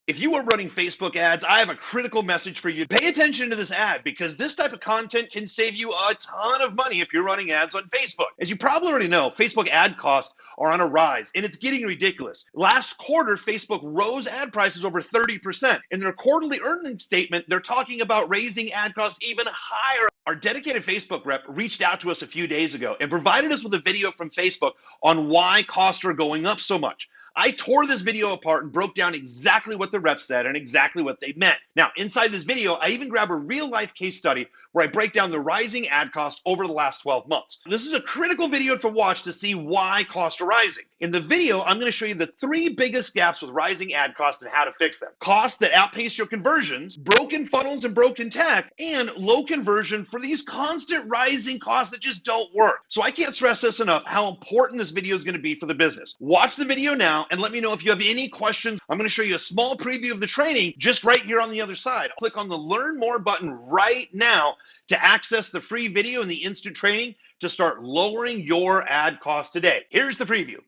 If you are running Facebook ads, I have a critical message for you. Pay attention to this ad because this type of content can save you a ton of money if you're running ads on Facebook. As you probably already know, Facebook ad costs are on a rise and it's getting ridiculous. Last quarter, Facebook rose ad prices over 30%. In their quarterly earnings statement, they're talking about raising ad costs even higher. Our dedicated Facebook rep reached out to us a few days ago and provided us with a video from Facebook on why costs are going up so much. I tore this video apart and broke down exactly what the rep said and exactly what they meant. Now, inside this video, I even grab a real-life case study where I break down the rising ad cost over the last 12 months. This is a critical video to watch to see why costs are rising. In the video, I'm going to show you the 3 biggest gaps with rising ad costs and how to fix them. Costs that outpace your conversions, broken funnels and broken tech, and low conversion for these constant rising costs that just don't work. So I can't stress this enough, how important this video is going to be for the business. Watch the video now and let me know if you have any questions. I'm going to show you a small preview of the training just right here on the other side. Click on the Learn More button right now to access the free video and the instant training to start lowering your ad costs today. Here's the preview.